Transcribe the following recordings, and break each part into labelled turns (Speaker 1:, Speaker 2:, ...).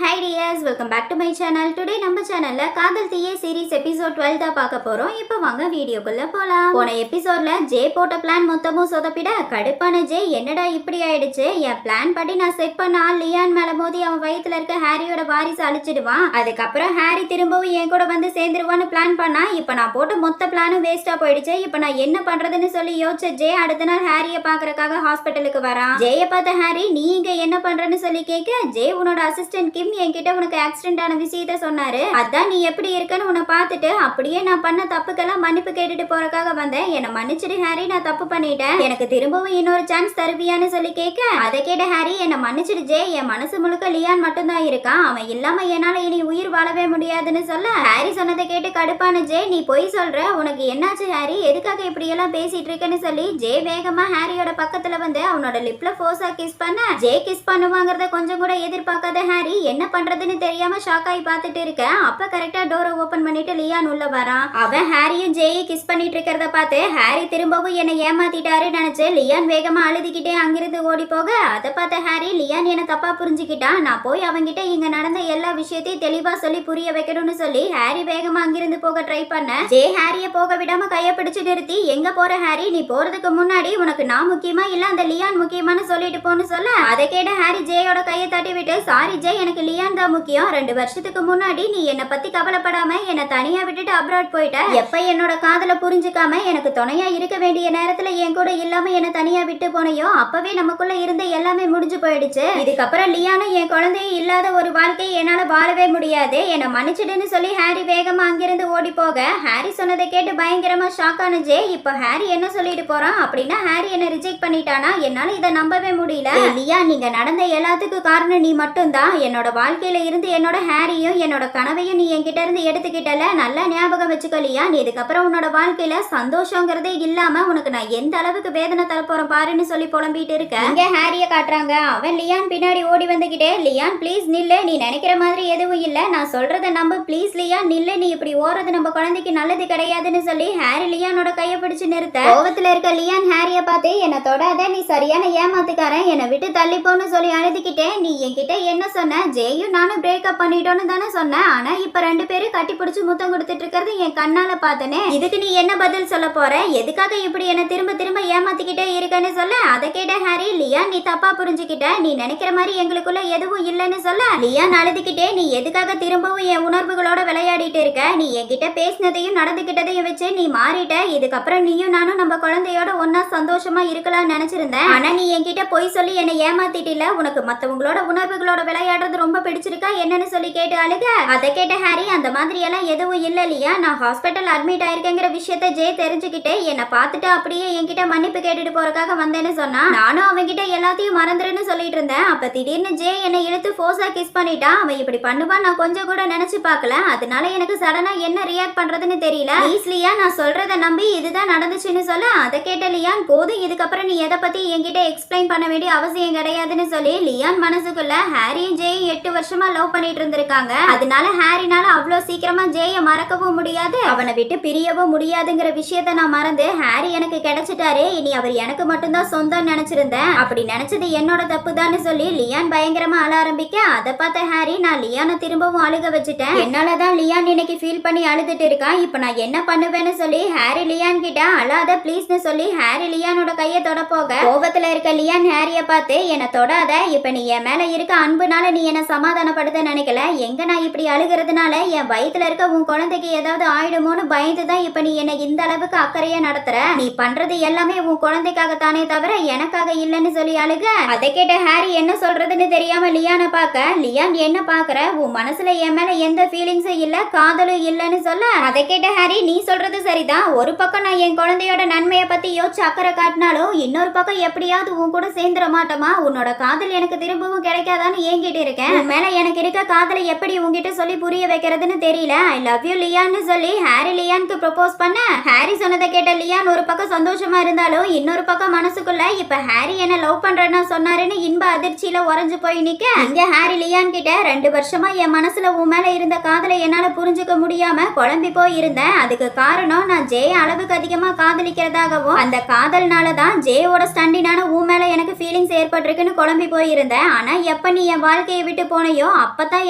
Speaker 1: Hi dears, welcome back to my channel. Today நம்ம சேனல்ல காதல் தீயே சீரிஸ் எபிசோட் 12 தான் பார்க்க போறோம். இப்போ வாங்க வீடியோக்குள்ள போலாம். போன எபிசோட்ல ஜே போட்ட பிளான் மொத்தமும் சொதப்பிட கடுப்பான ஜே என்னடா இப்படி ஆயிடுச்சு, என் பிளான் படி நான் செட் பண்ண ஆள் லியான் மேல மோதி அவன் வயித்துல இருக்க ஹாரியோட வாரிசு அழிச்சிடுவான், அதுக்கப்புறம் ஹாரி திரும்பவும் என் கூட வந்து சேர்ந்துருவான்னு பிளான் பண்ணா இப்போ நான் போட்ட மொத்த பிளானும் வேஸ்டா போயிடுச்சு. இப்போ நான் என்ன பண்றதுன்னு சொல்லி யோசிச்ச ஜே அடுத்த நாள் ஹாரியை பாக்குறதுக்காக ஹாஸ்பிட்டலுக்கு வரான். ஜேய பார்த்த ஹாரி நீ இங்க என்ன பண்றன்னு சொல்லி கேட்க ஜே உன்னோட அசிஸ்டன்ட் கிம் என்கிட்ட உனக்கு ஆக்சிடென்ட் ஆன விஷயத்த சொன்னாரு, அதான் நீ எப்படி இருக்கன்னு உன்னை பார்த்துட்டு அப்படியே நான் பண்ண தப்புக்கெல்லாம் மன்னிப்பு கேட்டுட்டு போறதுக்காக வந்தேன், என்னை மன்னிச்சிடு ஹாரி, நான் தப்பு பண்ணிட்டேன், எனக்கு திரும்பவும் இன்னொரு சான்ஸ் தருவியான்னு சொல்லி கேட்க அதை கேட்ட ஹாரி என்னை மன்னிச்சிடு ஜே, என் மனசு முழுக்க லியான் மட்டும்தான் இருக்கான், அவன் இல்லாம என்னால இனி உயிர் வாழவே முடியாதுன்னு சொல்ல ஹாரி சொன்னதை கேட்டு கடுப்பான ஜே நீ பொய் சொல்ற, உனக்கு என்னாச்சு ஹாரி, எதுக்காக இப்படி எல்லாம் பேசிட்டு இருக்கேன்னு சொல்லி ஜே வேகமா ஹாரியோட பக்கத்துல வந்து அவனோட லிப்ல ஃபோர்ஸா கிஸ் பண்ண ஜே கிஸ் பண்ணுவாங்கறத கொஞ்சம் கூட எதிர்பார்க்காத ஹாரி என்ன பண்றதுன்னு தெரியாம ஷாக் ஆகி பார்த்துட்டு இருக்க. அப்ப கரெக்டா டோரை ஓபன் பண்ணிட்டு லியான் உள்ள வரான். அவன் ஹாரியும் ஜேயை கிஸ் பண்ணிட்டு இருக்கிறத பார்த்து ஹாரி திரும்பவும் என்னை ஏமாத்திட்டாரு நினைச்சு லியான் வேகமா அழுதுகிட்டே அங்கிருந்து ஓடி போக அதை பார்த்த ஹாரி லியான் என்ன தப்பா புரிஞ்சுக்கிட்டான், நான் போய் அவங்கிட்ட இங்க நடந்த எல்லா விஷயத்தையும் தெளிவா சொல்லி புரிய வைக்கணும்னு சொல்லி ஹாரி வேகமா அங்கிருந்து போக ட்ரை பண்ண ஜே ஹாரிய போக விடாம கைய பிடிச்சு நிறுத்தி எங்க போற ஹாரி, நீ போறதுக்கு முன்னாடி உனக்கு நான் முக்கியமா இல்ல அந்த லியான் முக்கியமானு சொல்லிட்டு போன்னு சொல்ல அதை கேட்ட ஹாரி ஜேயோட கையை தட்டி விட்டு சாரி ஜே, எனக்கு லியான் தான் முக்கியம், 2 வருஷத்துக்கு முன்னாடி நீ என்னை பத்தி கவலைப்படாம என்னை தனியா விட்டுட்டு அப்ராட் போயிட்ட, எப்ப என்னோட காதல புரிஞ்சுக்காம எனக்கு துணையா இருக்க வேண்டிய நேரத்துல என் கூட இல்லாம என்னை தனியா விட்டு போனையோ அப்பவே நமக்குள்ள இருந்த எல்லாமே முடிஞ்சு போயிடுச்சு, இதுக்கப்புறம் லியானும் என் குழந்தையும் இல்லாத ஒரு வாழ்க்கையை என்னால வாழவே முடியாது, என்னை மன்னிச்சிடுன்னு சொல்லி ஹாரி வேகமா அங்கிருந்து ஓடி போக ஹாரி சொன்னதை கேட்டு பயங்கரமா ஷாக் ஆன ஜே இப்ப ஹாரி என்ன சொல்லிட்டு போறான் அப்படின்னா ஹாரி என்ன ரிஜெக்ட் பண்ணிட்டானா, என்னால இதை நம்பவே முடியல, லியா நீங்க நடந்த எல்லாத்துக்கும் காரணம் நீ மட்டும்தான், என்னோட வாழ்க்கையில இருந்து என்னோட ஹாரியும் என்னோட கனவையும் நீ என்கிட்ட இருந்து எடுத்துக்கிட்டல, நல்லா ஞாபகம் வச்சுக்கலியா, நீ இதுக்கப்புறம் உன்னோட வாழ்க்கையில சந்தோஷங்கிறதே இல்லாம உனக்கு நான் எந்த அளவுக்கு வேதனை தரப்போறேன் பாருன்னு சொல்லி புலம்பிட்டு இருக்க இங்க ஹாரிய காட்டுறாங்க. அவன் லியான் பின்னாடி ஓடி வந்துகிட்டே லியான் ப்ளீஸ் நில்லு, நீ நினைக்கிற மாதிரி எதுவும் இல்ல, நான் சொல்றத நம்ப ப்ளீஸ் லியான் நில்லு, நீ இப்படி ஓடுறது நம்ம குழந்தைக்கு நல்லது கிடையாதுன்னு சொல்லி ஹாரி லியானோட கையை பிடிச்சு நிறுத்த கோவத்துல இருக்க லியான் ஹாரிய பார்த்து என்னை தொடாத, நீ சரியான ஏமாத்துக்காரன், என்னை விட்டு தள்ளி போன்னு சொல்லி அழுதுகிட்டே நீ என்கிட்ட என்ன சொன்ன, ஜேயும் நானும் பிரேக்கப் பண்ணிட்டோன்னு தானே சொன்னேன், ஆனா இப்ப 2 பேரும் கட்டி பிடிச்சு முத்தம் கொடுத்துட்டு இருக்கிறது என் கண்ணால பார்த்தனே, இதுக்கு நீ என்ன பதில் சொல்ல போற, எதுக்காக இப்படி என்ன திரும்ப திரும்ப ஏமாத்திக்கிட்டே இருக்கன்னு சொல்ல அதை கேட்ட ஹாரி லியான் நீ தப்பா புரிஞ்சுக்கிட்ட, நீ நினைக்கிற மாதிரி எங்களுக்குள்ள எதுவும் இல்லைன்னு சொல்ல லியான் அழுதுகிட்டே நீ எதுக்காக திரும்பவும் என் உணர்வுகளோட விளையாடிட்டு இருக்க, நீ என்கிட்ட பேசினதையும் நடந்துகிட்டதையும் வச்சு நீ மாறிட்ட, இதுக்கப்புறம் நீயும் நானும் நம்ம குழந்தையோட ஒன்னா சந்தோஷமா இருக்கலாம்னு நினைச்சிருந்தேன், ஆனா நீ என்கிட்ட பொய் சொல்லி என்னை ஏமாத்திட்டில, உனக்கு மத்தவங்களோட உணர்வுகளோட விளையாடுறது ரொம்ப பிடிச்சிருக்கா என்னன்னு சொல்லி கேட்டு அழுக அதை கேட்ட ஹாரி அந்த மாதிரி எல்லாம் எதுவும் இல்ல இல்லையா, நான் ஹாஸ்பிட்டல் அட்மிட் ஆயிருக்கேங்கிற விஷயத்த ஜே தெரிஞ்சுக்கிட்டு என்னை பார்த்துட்டு அப்படியே என்கிட்ட மன்னிப்பு கேட்டுட்டு போறதுக்காக வந்தேன்னு சொன்னா, நானும் அவன்கிட்ட எல்லாத்தையும் மறந்துருன்னு சொல்லிட்டு இருந்தேன், அப்ப திடீர்னு ஜே என்னை இழுத்து ஃபோர்ஸா கிஸ் பண்ணிட்டான், அவன் இப்படி பண்ணுவான் நான் கொஞ்சம் கூட நினைச்சு பார்க்கல, அதனால எனக்கு சடனா என்ன ரியாக்ட் பண்றதுன்னு தெரியல, ப்ளீஸ் லியா நான் சொல்றத நம்பி இதுதான் நடந்துச்சுன்னு சொல்ல அதை கேட்ட லியான் போதும், இதுக்கப்புறம் நீ எதை பத்தி என்கிட்ட எக்ஸ்பிளைன் பண்ண வேண்டிய அவசியம் கிடையாதுன்னு சொல்லி லியான் மனசுக்குள்ள ஹாரியும் ஜேயும் 8 வருஷமா லவ் பண்ணிட்டு இருந்திருக்காங்க, அதனால ஹாரினால அவ்வளவு சீக்கிரமா ஜேய மறக்கவும் முடியாது அவனை விட்டு பிரியவும் முடியாதுங்கிற விஷயத்த நான் மறந்து ஹாரி எனக்கு கிடைச்சிட்டாரு, இனி அவர் எனக்கு மட்டும்தான் சொந்தம் நினைச்சிருந்தேன், அப்படி நினைச்சது என்னோட தப்பு தான் சொல்லி லியான் பயங்கரமா அழ ஆரம்பிக்க அதை பார்த்த ஹாரி நான் லியானை திரும்பவும் அழுக வச்சுட்டேன், என்னாலதான் லியான் இன்னைக்கு ஃபீல் பண்ணி அழுதுட்டு இருக்கான், இப்ப நான் என்ன பண்ணுவேன்னு சொல்லி ஹாரி லியான் கிட்ட அழாத ப்ளீஸ்னு சொல்லி ஹாரி லியானோட கையை தொட போக கோபத்துல இருக்க லியான் ஹாரிய பார்த்து என்னை தொடாத, இப்ப நீ என் மேல இருக்க அன்புனால நீ என்ன சமாதானப்படுத்த நினைக்கல, எங்க நான் இப்படி அழுகிறதுனால என் வயித்துல இருக்க உன் குழந்தைக்கு ஏதாவது ஆயிடுமோன்னு பயந்துதான் இப்ப நீ என்ன இந்த அளவுக்கு அக்கறையா நடத்துற, நீ பண்றது எல்லாமே உன் குழந்தைக்காகத்தானே தவிர எனக்காக இல்லைன்னு சொல்லி அழுக அதை கேட்ட ஹாரி என்ன சொல்றதுன்னு தெரியாம லியானை பார்க்க லியான் என்ன பாக்குற, உன் மனசுல என் மேல எந்த ஃபீலிங்ஸும் இல்ல காதலும் இல்லைன்னு சொல்ல அதை கேட்ட ஹாரி நீ சொல்றது சரிதான், ஒரு பக்கம் நான் என் குழந்தையோட நன்மையை பத்தி யோசிச்சு அக்கறை காட்டினாலும் இன்னொரு பக்கம் எப்படியாவது உன் கூட சேர்ந்துட மாட்டோமா, உன்னோட காதல் எனக்கு திரும்பவும் கிடைக்காதான்னு ஏங்கிட்டு இருக்கேன், உன் மேல எனக்கு இருக்க காதலை எப்படி உங்ககிட்ட சொல்லி புரிய வைக்கிறதுன்னு தெரியல, ஐ லவ் யூ லியான்னு சொல்லி ஹாரி லியானுக்கு ப்ரொபோஸ் பண்ண ஹாரி சொன்னதை கேட்ட லியான் ஒரு பக்கம் சந்தோஷமா இருந்தாலும் இன்னொரு பக்கம் மனசுக்குள்ள இப்ப ஹாரி என்ன லவ் பண்றேன்னா சொன்னாருன்னு இன்ப அதிர்ச்சியில உறைஞ்சு போய் நிக்க இங்க ஹாரி லியான் கிட்ட 2 வருஷமா என் மனசுல உன் மேல இருந்த காதலை என்னால புரிஞ்சுக்க முடியாம குழம்பி போய் இருந்தேன், அதுக்கு காரணம் நான் ஜே அளவுக்கு அதிகமா காதலிக்கிறதாகவும் அந்த காதல்னாலதான் ஜேயோட ஸ்டண்டினான உன் மேல எனக்கு ஃபீலிங்ஸ் ஏற்பட்டிருக்குன்னு குழம்பி போயிருந்தேன், ஆனா எப்ப நீ என் வாழ்க்கையை விட்டு போன போனையோ அப்பதான்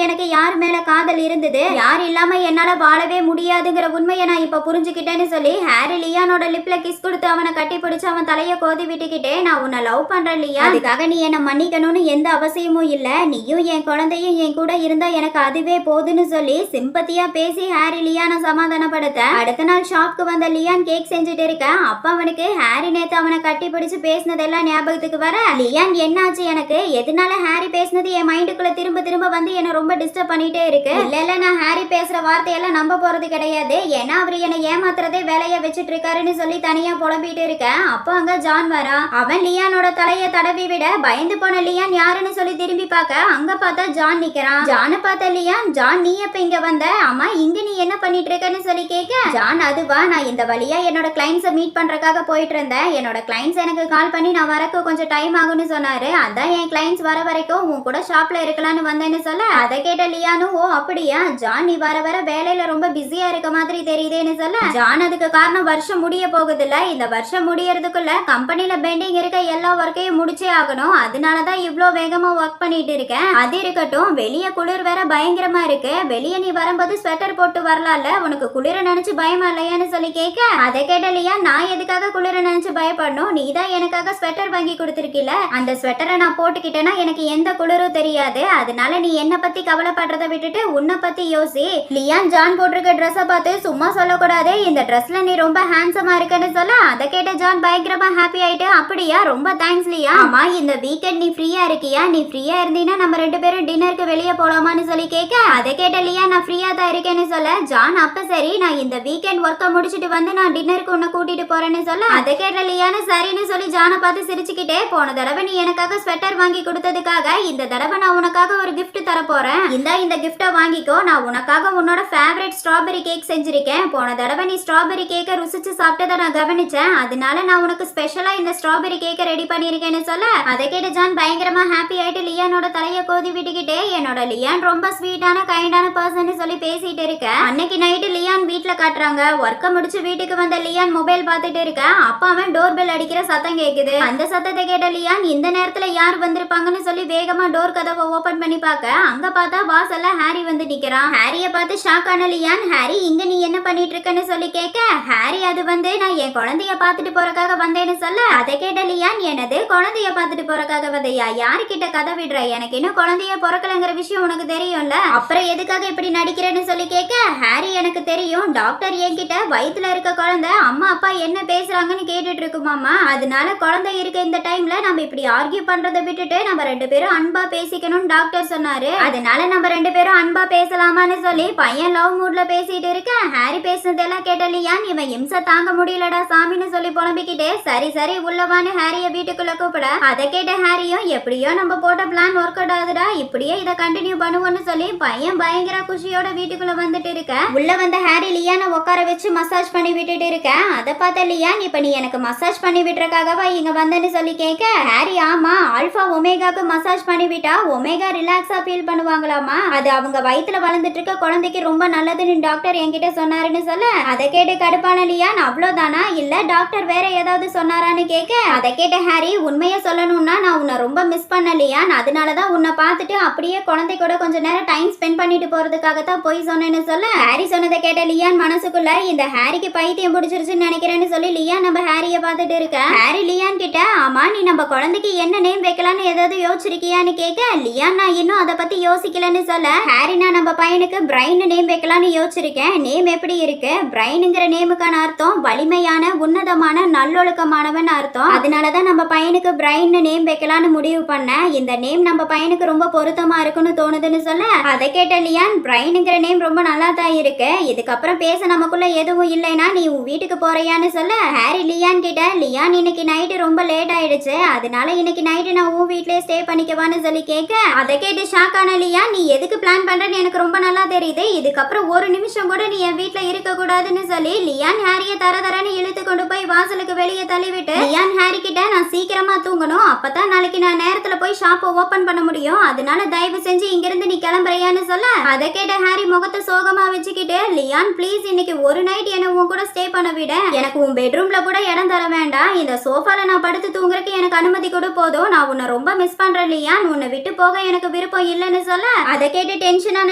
Speaker 1: எனக்கு யார் மேல காதல் இருந்தது, யார் இல்லாம என்னால வாழவே முடியாதுங்கிற உண்மையை நான் இப்ப புரிஞ்சுக்கிட்டேன்னு சொல்லி ஹாரி லியானோட லிப்ல கிஸ் கொடுத்து அவனை கட்டி பிடிச்சு அவன் தலைய கோதி விட்டுக்கிட்டே, நான் உன்னை லவ் பண்றேன் லியா, அதுக்காக நீ என்ன மன்னிக்கணும்னு எந்த அவசியமும் இல்ல, நீயும் என் குழந்தையும் என் கூட இருந்தா எனக்கு அதுவே போதுன்னு சொல்லி சிம்பத்தியா பேசி ஹாரி லியானை சமாதானப்படுத்த, அடுத்த நாள் ஷாப்க்கு வந்த லியான் கேக் செஞ்சுட்டு இருக்க. அப்ப அவனுக்கு ஹாரி நேத்து அவனை கட்டி பிடிச்சு பேசினதெல்லாம் ஞாபகத்துக்கு வர, லியான் என்னாச்சு எனக்கு, எதனால ஹாரி பேசினது என் மைண்டுக்குள்ள திரும்ப திரும்ப வந்து என்ன ரொம்ப டிஸ்டர்ப் பண்ணிட்டே இருக்கு, இல்ல நான் ஹாரி பேசுற வார்த்தையெல்லாம் நம்ப போறது கிடையாது, ஏன்னா அவர் என்னை ஏமாத்துறதே வேலையா வச்சுட்டு இருக்காருன்னு சொல்லி தனியா புலம்பிட்டு இருக்க. அப்போ அங்க ஜான் வரா. அவன் லியானோட தலைய தடவி விட பயந்து போன லியான் யாருன்னு சொல்லி திரும்பி பார்க்க, அங்க பார்த்தா ஜான் நிக்கிறான். ஜானை பார்த்த லியான், ஜான் நீ எப்ப இங்க வந்த, அம்மா இங்க நீ என்ன பண்ணிட்டு இருக்கன்னு சொல்லி கேட்க, ஜான் அதுவா, நான் இந்த வழியா என்னோட கிளைண்ட்ஸை மீட் பண்றதுக்காக போயிட்டு இருந்தேன், என்னோட கிளைண்ட்ஸ் எனக்கு கால் பண்ணி நான் வரக்கு கொஞ்சம் டைம் ஆகும்னு சொன்னாரு, அதான் என் கிளைண்ட்ஸ் வர வரைக்கும் உன் கூட ஷாப்ல இருக்கலாம்னு வந்தேன்னு சொல்ல, அதை கேட்ட லியானும் ஓ அப்படியா ஜான், நீ வர வர வேலையில ரொம்ப பிஸியா இருக்க மாதிரி தெரியுதேன்னு சொல்ல, ஜான் அதுக்கு காரணம் வருஷம் முடிய போகுது இல்ல, இந்த வருஷம் முடியறதுக்குள்ள கம்பெனில பெண்டிங் இருக்க எல்லா ஒர்க்கையும் முடிச்சே ஆகணும், அதனாலதான் இவ்ளோ வேகமா ஒர்க் பண்ணிட்டு இருக்கேன், அது இருக்கட்டும் வெளியே குளிர் வேற பயங்கரமா இருக்கு, வெளியே நீ வரும்போது ஸ்வெட்டர் போட்டு வரலாம்ல, உனக்கு குளிர நினைச்சு பயமா இல்லையான்னு சொல்லி கேட்க, அதை கேட்டலையா, நான் எதுக்காக குளிர நினைச்சு பயப்படணும், நீ தான் எனக்காக ஸ்வெட்டர் வாங்கி கொடுத்துருக்கில, அந்த ஸ்வெட்டரை நான் போட்டுக்கிட்டேன்னா எனக்கு எந்த குளிரும் தெரியாது, அதனால நீ என்ன பத்தி கவலைப்படுறத விட்டுட்டு உன்னை பத்தி யோசி, லியான் ஜான் போட்டிருக்க ட்ரெஸ்ஸை பார்த்து சும்மா சொல்லக்கூடாது, இந்த ட்ரெஸ்ல நீ ரொம்ப ஹேண்ட்ஸமா இருக்குன்னு சொல்ல, அதை கேட்ட ஜான் பயங்கரமா ஹாப்பி ஆயிட்டு, அப்படியா ரொம்ப தேங்க்ஸ் லியா, ஆமா இந்த வீக்கெண்ட் நீ ஃப்ரீயா இருக்கியா, நீ ஃப்ரீயா இருந்தீன்னா நம்ம ரெண்டு பேரும் டின்னருக்கு வெளியே போலாமான்னு சொல்லி கேட்க, அதை கேட்ட லியா நான் ஃப்ரீயா தான் இருக்கேன்னு சொல்ல, ஜான் அப்ப சரி நான் இந்த வீக்கெண்ட் ஒர்க்கை முடிச்சிட்டு வந்து நான் டின்னருக்கு உன்னை கூட்டிட்டு போறேன்னு சொல்ல, அதை கேட்ட லியான்னு சரின்னு சொல்லி ஜானை பார்த்து சிரிச்சுக்கிட்டே, போன தடவை நீ எனக்காக ஸ்வெட்டர் வாங்கி கொடுத்ததுக்காக இந்த தடவை நான் உனக்காக ஒரு கிஃப்ட் தர போறேன், இந்த கிஃப்டை வாங்கிக்கோ, நான் உனக்காக உன்னோட ஃபேவரட் ஸ்ட்ராபெரி கேக் செஞ்சிருக்கேன், போன தடவை நீ ஸ்ட்ராபெரி கேக்கை ருசிச்சு சாப்பிட்டதை நான் கவனிச்சேன், அதனால நான் உனக்கு ஸ்பெஷலா இந்த ஸ்ட்ராபெரி கேக்கை ரெடி பண்ணிருக்கேன்னு சொல்ல, அதை கேட்ட ஜான் பயங்கரமா ஹாப்பி ஆயிட்டு லியானோட தலைய கோதி விட்டுக்கிட்டே, என்னோட லியான் ரொம்ப ஸ்வீட்டான கைண்டான பர்சன் சொல்லி பேசிட்டு இருக்க. அன்னைக்கு நைட்டு லியான் வீட்ல காட்டுறாங்க. ஒர்க்க முடிச்சு வீட்டுக்கு வந்த லியான் மொபைல் பார்த்துட்டு இருக்க. அப்ப அவன் டோர் பெல் அடிக்கிற சத்தம் கேக்குது. அந்த சத்தத்தை கேட்ட லியான் இந்த நேரத்துல யார் வந்திருப்பாங்கன்னு சொல்லி வேகமா டோர் கதவை ஓபன் பண்ணி பார்க்க, அங்க பார்த்தா வாசல்ல ஹாரி வந்து நிக்கிறான். ஹாரிய பார்த்து ஷாக் ஆன லியான், ஹாரி இங்க நீ என்ன பண்ணிட்டு இருக்கன்னு சொல்லி கேட்க, ஹாரி அது வந்து நான் என் குழந்தைய பார்த்துட்டு போறக்காக வந்தேன்னு சொல்ல, அதை கேட்ட லியான், எனது குழந்தைய பார்த்துட்டு போறக்காக வந்தையா, யாருக்கிட்ட கதை விடுற, எனக்கு இன்னும் குழந்தைய பிறக்கலங்கிற விஷயம் உனக்கு தெரியும்ல, அப்புறம் எதுக்காக இப்படி நடிக்கிறேன்னு சொல்லி கேட்க, ஹாரி எனக்கு தெரியும், டாக்டர் என்கிட்ட வயித்துல இருக்க குழந்தை அம்மா அப்பா என்ன பேசுறாங்கன்னு கேட்டுட்டு இருக்குமாமா, அதனால குழந்தை இருக்க இந்த டைம்ல நம்ம இப்படி ஆர்கியூ பண்றதை விட்டுட்டு நம்ம ரெண்டு பேரும் அன்பா பேசிக்கணும்னு டாக்டர் சொன்னாரு, அதனால நம்ம ரெண்டு பேரும் அன்பா பேசலாமான்னு சொல்லி பையன் லவ் மூட்ல பேசிட்டு இருக்க. ஹாரி பேசுனதெல்லாம் கேட்ட லியான், இவன் இம்சை தாங்க முடியலடா சாமின்னு சொல்லி புலம்பிக்கிட்டே, சரி சரி உள்ளவான்னு ஹாரிய வீட்டுக்குள்ள கூப்பிட, அதை கேட்ட ஹாரியும் எப்படியோ நம்ம போட்ட பிளான் ஒர்க் அவுட் ஆகுதுடா, இப்படியே இதை கண்டினியூ பண்ணுவோம்னு சொல்லி பையன் பயங்கர குஷியோட வீட்டுக்குள்ள வந்துட்டு இருக்க. உள்ள வந்த ஹாரி லியானை உட்கார வச்சு மசாஜ் பண்ணி விட்டுட்டு இருக்க. அதை பார்த்த லியான், இப்ப நீ எனக்கு மசாஜ் பண்ணி விட்டுறக்காகவா இங்க வந்தேன்னு சொல்லி கேட்க, ஹாரி ஆமா ஆல்பா ஒமேகாக்கு மசாஜ் பண்ணி விட்டா ஒமேகா ரிலாக்ஸா ஃபீல் பண்ணுவாங்களாமா, அது அவங்க வயித்துல வளர்ந்துட்டு இருக்க குழந்தைக்கு ரொம்ப நல்லதுன்னு டாக்டர் என்கிட்ட சொன்னாருன்னு சொல்ல, அதை கேட்டு கடுப்பான லியான், அவ்வளவுதானா இல்ல டாக்டர் வேற ஏதாவது சொன்னாரான்னு கேட்க, அதை கேட்ட ஹாரி உண்மையை சொல்லணும்னா நான் உன்னை ரொம்ப மிஸ் பண்ண லியான், அதனாலதான் உன்னை பார்த்துட்டு அப்படியே குழந்தை கூட கொஞ்ச நேரம் டைம் ஸ்பெண்ட் பண்ணிட்டு போறதுக்காகத்தான் போய் சொன்னேன்னு சொல்ல, ஹாரி சொன்னதை கேட்ட லியான் மனசுக்குள்ள இந்த ஹாரிக்கு பைத்தியம் பிடிச்சிருச்சுன்னு நினைக்கிறேன்னு சொல்லி லியான் நம்ம ஹாரிய பார்த்துட்டு இருக்க. ஹாரி லியான் கிட்ட, ஆமா நீ நம்ம குழந்தைக்கு என்ன நேம் வைக்கலான்னு ஏதாவது யோசிச்சிருக்கியான்னு கேட்க, லியான் நான் இன்னும் அதை பத்தி யோசிக்கலன்னு சொல்ல, ஹாரி நான் நம்ம பையனுக்கு பிரைன் நேம் வைக்கலான்னு யோசிச்சிருக்கேன், நேம் எப்படி இருக்கு, பிரைனுங்கிற நேமுக்கான அர்த்தம் வலிமையான உன்னதமான நல்லொழுக்கமானவன் அர்த்தம், அதனாலதான் நம்ம பையனுக்கு பிரைன் நேம் வைக்கலான்னு முடிவு பண்ண, இந்த நேம் நம்ம பையனுக்கு ரொம்ப பொருத்தமா இருக்குன்னு தோணுதுன்னு சொல்ல, அதை கேட்ட லியான், பிரைனுங்கிற நேம் ரொம்ப நல்லா தான் இருக்கு, இதுக்கப்புறம் பேச நமக்குள்ள எதுவும் இல்லைன்னா நீ உன் வீட்டுக்கு போறியான்னு சொல்ல, ஹாரி லியான் கிட்ட, லியான் இன்னைக்கு நைட்டு ரொம்ப லேட் ஆயிடுச்சு, அதனால இன்னைக்கு நைட்டு நான் உன் வீட்லயே ஸ்டே பண்ணிக்கவான்னு சொல்லி கேட்க, அதை கேட்டு ஷாக் ஆன லியான், நீ எதுக்கு பிளான் பண்றேன்னு எனக்கு ரொம்ப நல்லா தெரியுது, இதுக்கப்புறம் ஒரு நிமிஷம் கூட நீ என் வீட்ல இருக்க கூடாதுன்னு சொல்லி லியான் ஹாரிய தரன்னு இழுத்து கொண்டு போய் வாசலுக்கு வெளியே தள்ளிவிட்டு, லியான் ஹாரி கிட்ட நான் சீக்கிரமா தூங்கணும், அப்பதான் நாளைக்கு நான் நேரத்துல போய் ஷாப்பை ஓபன் பண்ண முடியும், அதனால தயவு செஞ்சு இங்கிருந்து நீ கிளம்புறியான்னு சொல்ல, அதை கேட்ட ஹாரி முகத்தை சோகமா வச்சுக்கிட்டு, லியான் ப்ளீஸ் இன்னைக்கு ஒரு நைட் என்ன உன் கூட ஸ்டே பண்ண விட, எனக்கு உன் பெட்ரூம்ல கூட இடம் தர வேண்டாம், இந்த சோஃபால நான் படுத்து தூங்குறதுக்கு எனக்கு அனுமதி கூட போதும், நான் உன்னை ரொம்ப மிஸ் பண்றேன் லியான், உன்னை விட்டு போக எனக்கு விருப்பம் விருப்பம் இல்லைன்னு சொல்ல அதை கேட்டு டென்ஷனான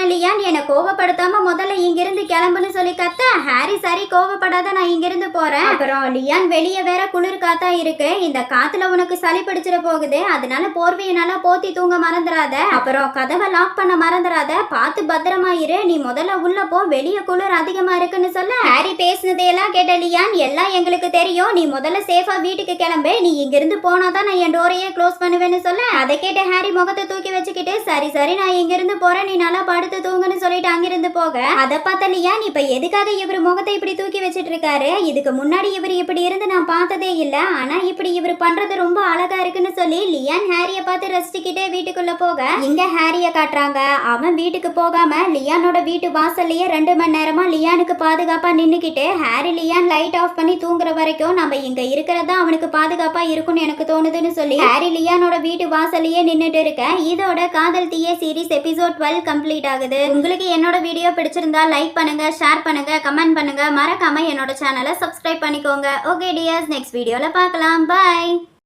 Speaker 1: லியான் என்னை கோவப்படுத்தாம முதல்ல இங்கிருந்து கிளம்புன்னு சொல்லி கத்த ஹாரி சரி கோவப்படாத நான் இங்கிருந்து போறேன். அப்புறம் லியான் வெளியே வேற குளிர் காத்தா இருக்கு, இந்த காத்துல உனக்கு சளி பிடிச்சிட போகுது, அதனால போர்வையை நல்லா போத்தி தூங்க மறந்துடாத, அப்புறம் கதவை லாக் பண்ண மறந்துடாத, பார்த்து பத்திரமா இரு, நீ முதல்ல உள்ள போ, வெளியே குளிர் அதிகமா இருக்குன்னு சொல்ல ஹாரி பேசினதையெல்லாம் கேட்ட லியான் எல்லாம் எங்களுக்கு தெரியும், நீ முதல்ல சேஃபா வீட்டுக்கு கிளம்பு, நீ இங்கிருந்து போனாதான் நான் என் டோரையே க்ளோஸ் பண்ணுவேன்னு சொல்ல அதை கேட்ட ஹாரி முகத்தை தூக்கி வச்சுக்கிட்டு சரி சரி நான் இங்கிருந்து போறேன், நீ நல்லா படுத்து தூங்குன்னு சொல்லிட்டு அங்கிருந்து போக அதை பார்த்த லியான் இப்ப எதுக்காக இவர் முகத்தை இப்படி தூக்கி வச்சிட்டு இருக்காரு, இதுக்கு முன்னாடி இவர் இப்படி இருந்து நான் பார்த்ததே இல்ல, ஆனா இப்படி இவர் பண்றது ரொம்ப அழகா இருக்குன்னு சொல்லி லியான் ஹாரிய பார்த்து ரசிச்சுக்கிட்டே வீட்டுக்குள்ள போக இங்க ஹாரிய காட்டுறாங்க. அவன் வீட்டுக்கு போகாம லியானோட வீட்டு வாசல்லையே 2 மணி நேரமா லியானுக்கு பாதுகாப்பா நின்னுக்கிட்டு ஹாரி லியான் லைட் ஆஃப் பண்ணி தூங்குற வரைக்கும் நம்ம இங்க இருக்கிறதா அவனுக்கு பாதுகாப்பா இருக்கும்னு எனக்கு தோணுதுன்னு சொல்லி ஹாரி லியானோட வீட்டு வாசல்லையே நின்னுட்டு இருக்க. இதோட காதல் தீயே சீரிஸ் எபிசோட் 12 கம்ப்ளீட் ஆகுது. உங்களுக்கு என்னோட வீடியோ பிடிச்சிருந்தா லைக் பண்ணுங்க, ஷேர் பண்ணுங்க, கமெண்ட் பண்ணுங்க, மறக்காம என்னோட சேனலை சப்ஸ்கிரைப் பண்ணிக்கோங்க. ஓகே டியர்ஸ், நெக்ஸ்ட் வீடியோல பார்க்கலாம். பை.